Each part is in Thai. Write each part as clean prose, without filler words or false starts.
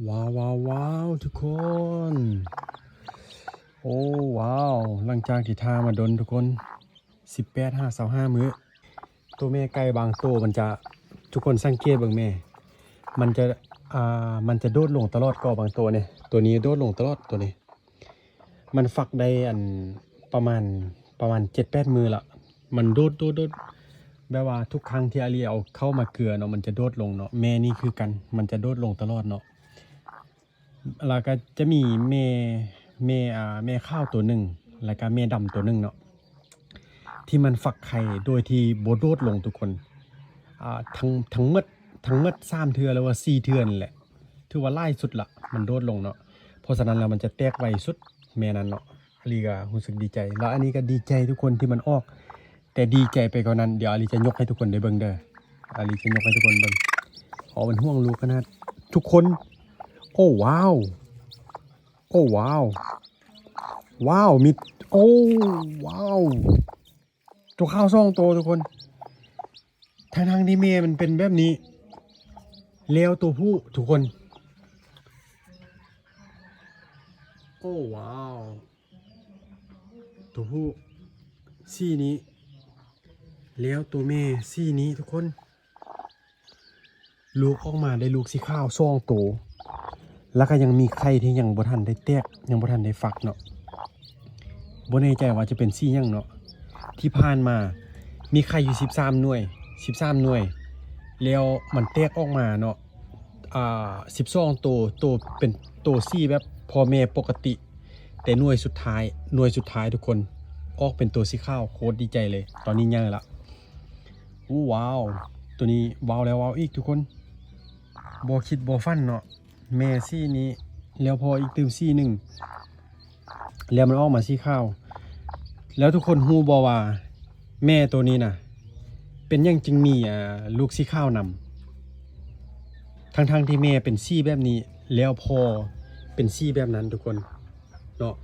ว้าวทุกคนโอ้ว้าวหลังจากที่ทามาดนทุกคน18-25มื้อตัวแม่ไก่บางตัวมันจะทุกคนสังเกตเบิ่งแม่มันจะมันจะโดดลงตลอดก็บางตัวเนี่ยตัวนี้โดดลงตลอดตัวนี้มันฟักได้ประมาณ 7-8 มื้อละมันโดดแบบว่าทุกครั้งที่อาลีเอาเข้ามาเกลือเนาะมันจะโดดลงเนาะแม่นี่คือกันมันจะโดดลงตลอดเนาะแล้วก็จะมีแม่ข้าวตัวหนึ่งแล้วก็แม่ดำตัวหนึ่งเนาะที่มันฟักไข่โดยที่โบโดดลงทุกคนทั้งหมด3เทื่อแล้วว่า4เทื่อนั่นแหละถือว่าหลายสุดละมันโดดลงเนาะเพราะฉะนั้นแล้วมันจะแตกไวสุดแม่นั้นเนาะอาลีก็รู้สึกดีใจแล้วอันนี้ก็ดีใจทุกคนที่มันออกแต่ดีใจไปกว่านั้นเดี๋ยวอาลีจะยกให้ทุกคนได้เบิ่งเด้ออาลีจะยกให้ทุกคนเบิ่งมันห่วงลูกขนาดทุกคนโอ้ว้าวมีโอ้ว้าวตัวข้าวซ่องโตทุกคนทางที่เมย์มันเป็นแบบนี้แล้วตัวผู้ทุกคนโอ้ว้าวตัวผู้ซี่นี้แล้วตัวเมย์ซี่นี้ทุกคนลูกออกมาได้ลูกสีข้าวซ่องโตแล้วก็ยังมีไข่ที่ยังบ่ทันได้แตกยังบ่ทันได้ฟักเนาะบ่แน่ใจว่าจะเป็นซี่ยังเนาะที่ผ่านมามีไข่อยู่13หน่วยแล้วมันแตกออกมาเนาะ12ตัวเป็นตัวซี่แบบพ่อแม่ปกติแต่หน่วยสุดท้ายทุกคนออกเป็นตัวสีขาวโคตรดีใจเลยตอนนี้ยังละว้าวตัวนี้ว้าวแล้วว้าวอีกทุกคนบ่คิดบ่ฟันเนาะแม่ซี่นี้แล้วพออีกตื่มซี่หนึ่งแล้วมันออกมาซี่ขาวแล้วทุกคนฮู้บ่ว่าแม่ตัวนี้น่ะเป็นยังจึงมีลูกซี่ข้าวนำทั้งที่แม่เป็นซี่แบบนี้แล้วพอเป็นซี่แบบนั้นทุกคนเนาะ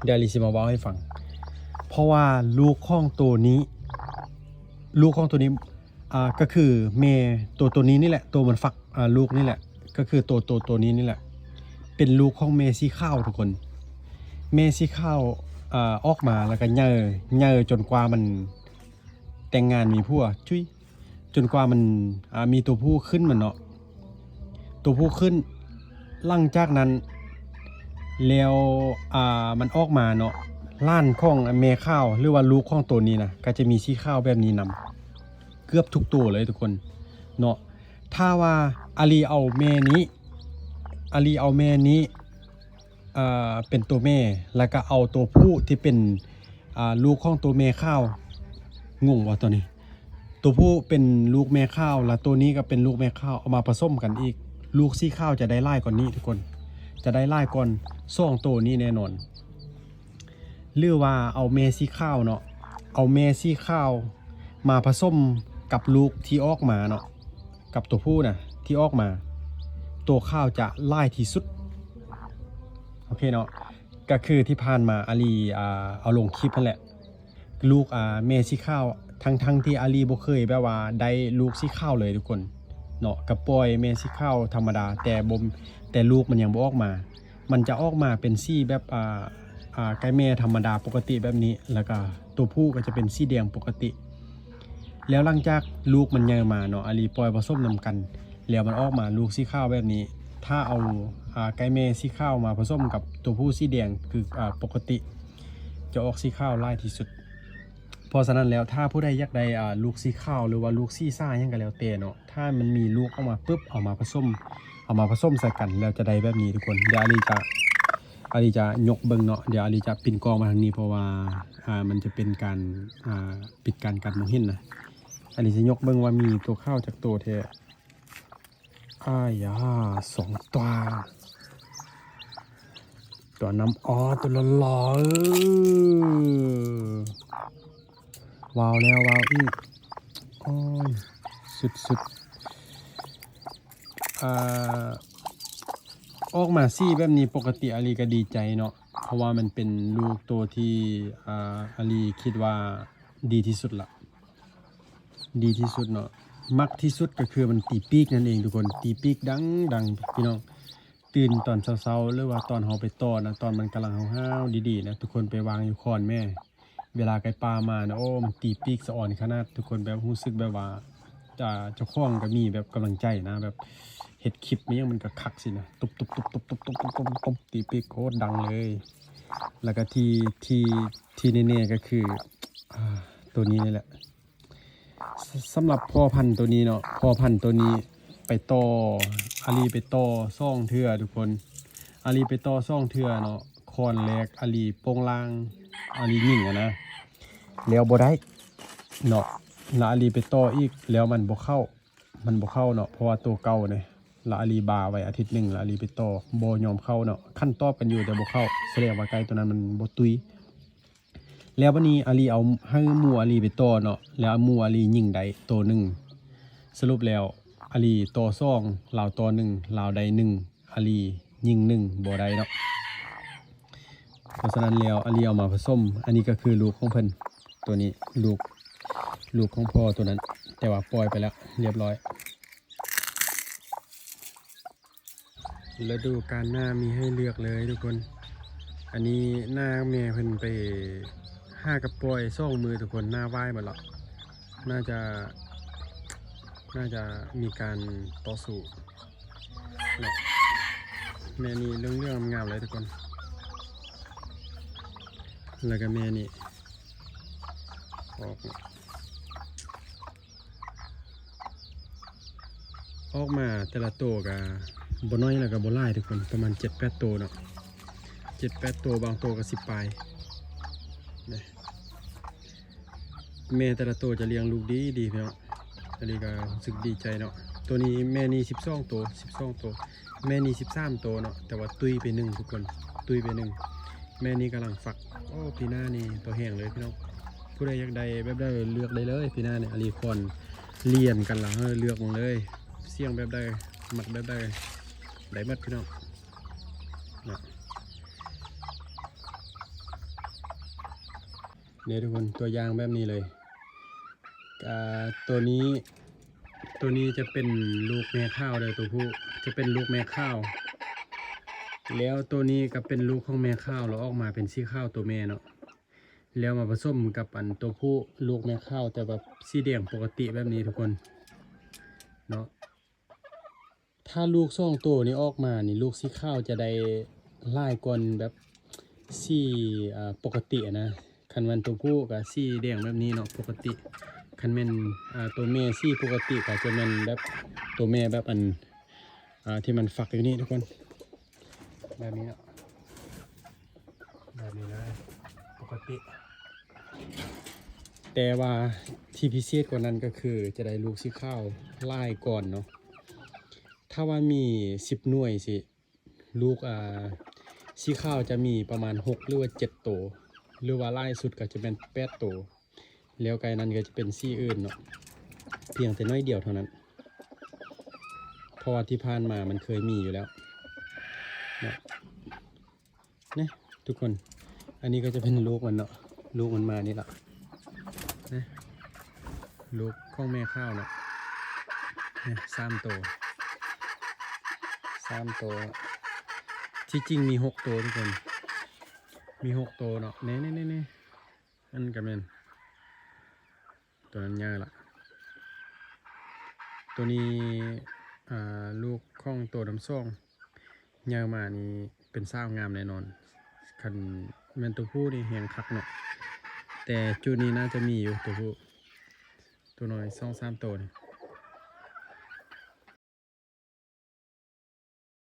เดี๋ยวลิซิมาเว้าให้ฟังเพราะว่าลูกของตัวนี้ก็คือแม่ตัวนี้นี่แหละตัวมันฟักลูกนี่แหละก็คือตัวนี้นี่แหละเป็นลูกของแม่ซี่ข้าวทุกคนแม่ซี่ข้าวออกมาแล้วก็เยอะจนกว่ามันแต่งงานมีผัวจนกว่ามันมีตัวผู้ขึ้นมันเนาะตัวผู้ขึ้นหลังจากนั้นแล้วมันออกมาเนาะล้านของแม่ข้าวหรือว่าลูกของตัวนี้นะก็จะมีสีข้าวแบบนี้นำเกือบทุกตัวเลยทุกคนเนาะถ้าว่าอาลีเอาแม่นี้เป็นตัวแม่แล้วก็เอาตัวผู้ที่เป็นลูกของตัวแม่ข้าวงงว่าตัวนี้ตัวผู้เป็นลูกแม่ข้าวแล้วตัวนี้ก็เป็นลูกแม่ข้าวเอามาผสมกันอีกลูกซี่ข้าวจะได้ไล่ก่อนนี้ทุกคนจะได้ไล่ก่อน2ตัวนี้แน่นอนหรือว่าเอาแม่ซี่ข้าวเนาะเอาแม่ซี่ข้าวมาผสมกับลูกที่ออกมาเนาะกับตัวผู้นะที่ออกมาตัวข้าวจะไล่ที่สุดโอเคเนาะก็คือที่ผ่านมาอาลีเอาลงคลิปนั่นแหละลูกแม่ซี่ข้าวทั้งที่อาลีบ่เคยแบบว่าได้ลูกซี่ข้าวเลยทุกคนเนาะกับปล่อยแม่ซี่ข้าวธรรมดาแต่ลูกมันยังบ่ออกมามันจะออกมาเป็นซี่แบบไก่แม่ธรรมดาปกติแบบนี้แล้วก็ตัวผู้ก็จะเป็นสีแดงปกติแล้วหลังจากลูกมันเยอะมาเนาะอาลีปล่อยผสมนำกันแล้วมันออกมาลูกสีขาวแบบนี้ถ้าเอาไก่แม่สีขาวมาผสมกับตัวผู้สีแดงคือปกติจะออกสีขาวไล่ที่สุดเพราะฉะนั้นแล้วถ้าผู้ใดอยากได้ลูกสีขาวหรือว่าลูกสีซ่ายังก็แล้วแต่เนาะถ้ามันมีลูกออกมาปุ๊บเอามาผสมใส่กันแล้วจะได้แบบนี้ทุกคนเดี๋ยวอาลีจะยกเบิ่งเนาะเดี๋ยวอาลีจะปิ่นกองมาทางนี้เพราะว่ามันจะเป็นการปิดการกัดมองเห็นนะอาลีจะยกเบิ่งว่ามีตัวข้าวจากตัวแท้2ตัวน้ำตัวหล่อว้าวแล้วว้าวอีกโอ้ยสุดออกมาซี่แบบนี้ปกติอาลีก็ดีใจเนาะเพราะว่ามันเป็นลูกตัวที่อาลีคิดว่าดีที่สุดละเนาะมักที่สุดก็คือมันตีปีกนั่นเองทุกคนตีปีกดังพี่น้อง ตื่นตอนเช้าๆหรือว่าตอนเราไปต่อนะตอนมันกำลังห้าวๆดีๆนะทุกคนไปวางอยู่คอนแม่เวลาไก่ปลามานะโอ้มันตีปีกสะอ่อนขนาดทุกคนแบบรู้สึกแบบว่าเจ้าของก็มีแบบกำลังใจนะแบบเฮ็ดคลิปมันยังมันก็คักสินะตุบตุบตุบตุบตุบตุบตุบตุบตุบตีปีกโคตรดังเลยแล้วก็ที่แน่ๆก็คือตัวนี้นี่แหละสำหรับพ่อพันธุ์ตัวนี้เนาะพ่อพันธุ์ตัวนี้ไปต่ออาลีไปต่อซ่องเทื่อทุกคนอาลีไปต่อซ่องเทื่อเนาะคอนแรกอาลีโป้งล่างอาลียิ่งอะนะแล้วบ่ได้เนาะแล้วอาลีไปต่ออีกแล้วมันบ่เข้าเนาะเพราะว่าตัวเก่าเนี่ยแล้วอาลีบาไว้อาทิตย์หนึงแล้วอาลีไปต่อบ่ยอมเข้าเนาะขั้นตอบกันอยู่แต่บ่เข้าแสดงว่าไก่ตัวนั้นมันบ่ตุยแล้ววันนี้อาลีเอาให้หมู่อาลีไปต่อเนาะแล้วหมู่อาลียิงได้ตัวหนึงสรุปแล้วอาลีต่อ2ลาวต่อ1ลาวได้1อาลียิง1บ่ได้เนาะเพราะฉะนั้นแล้วอาลีเอามาผสมอันนี้ก็คือลูกของเพิ่นตัวนี้ลูกของพ่อตัวนั้นแต่ว่าปล่อยไปแล้วเรียบร้อยฤดูกาลหน้ามีให้เลือกเลยทุกคนอันนี้หน้าแม่เพิ่นไป5กับปล่อย2มือทุกคนหน้าไหว้หมดแล้วน่าจะมีการต่อสู้เนี่ยแม่นี่เรื่องงามเลยทุกคนแล้วก็แม่นี่ออกมาแต่ละตัวก็บ่น้อยแล้วก็บ่หลายทุกคนประมาณ 7-8 ตัวเนาะ 7-8 ตัวบางตัวก็10ปลายนะแม่แต่ละตัวจะเลี้ยงลูกดีพี่น้องอันนี้ก็รู้สึกดีใจเนาะตัวนี้แม่นี่12ตัวแม่นี่13ตัวเนาะแต่ว่าตุยไป1ทุกคนตุยไป1แม่นี่กำลังฝักโอ้ปีหน้านี่ตัวแห้งเลยพี่น้องผู้ใดอยากได้แบบได้เลือกได้เลยปีหน้าเนี่ยอาลีคอนเลียนกันละเลือกมาเลยเสี่ยงแบบได้หมักแบบได้หมัดพี่น้องนะเนี่ยทุกคนตัวอย่างแบบนี้เลยตัวนี้จะเป็นลูกแม่ข้าวเลยตัวผู้จะเป็นลูกแม่ข้าวแล้วตัวนี้ก็เป็นลูกของแม่ข้าวแล้วออกมาเป็นสีข้าวตัวแม่เนาะแล้วมาผสมกับอันตัวผู้ลูกแม่ข้าวแต่แบบสีแดงปกติแบบนี้ทุกคนเนาะถ้าลูก2ตัวนี้ออกมานี่ลูกสีข้าวจะได้ลายกว่าแบบสีปกตินะคันวันตัวผู้กับสีแดงแบบนี้เนาะปกติคันแม่นตัวแม่สีปกติก็จะแม่นแบบตัวแม่แบบอันที่มันฝักอยู่นี่ทุกคนแบบนี้เนาะแบบนี้เลยปกติแต่ว่าที่พิเศษกว่านั้นก็คือจะได้ลูกสีข้าวลายก่อนเนาะถ้าว่ามี10หน่วยสิลูกสีข้าวจะมีประมาณ6หรือว่า7ตัวหรือว่าลายสุดก็จะเป็น8ตัวแล้วไก่นั้นก็จะเป็นสีอื่นเนาะเพียงแต่น้อยเดียวเท่านั้นเพราะว่าที่ผ่านมามันเคยมีอยู่แล้วเนี่ยทุกคนอันนี้ก็จะเป็นลูกมันเนาะลูกมันมานี่แหละนะลูกของแม่ข้าวเนาะเนี่ย3ตัวที่จริงมี6ตัวทุกคนมี6ตัวเนาะเน่อันกับแมนตัวนั้นยากละตัวนี้ลูกของตัวน้ำส้มยาวมานี่เป็นสาวงามแน่นอนคันแมนตัวผู้นี่แหงคักเนาะแต่จุดนี้น่าจะมีอยู่ตัวผู้ตัวน้อย2-3ตัวนี่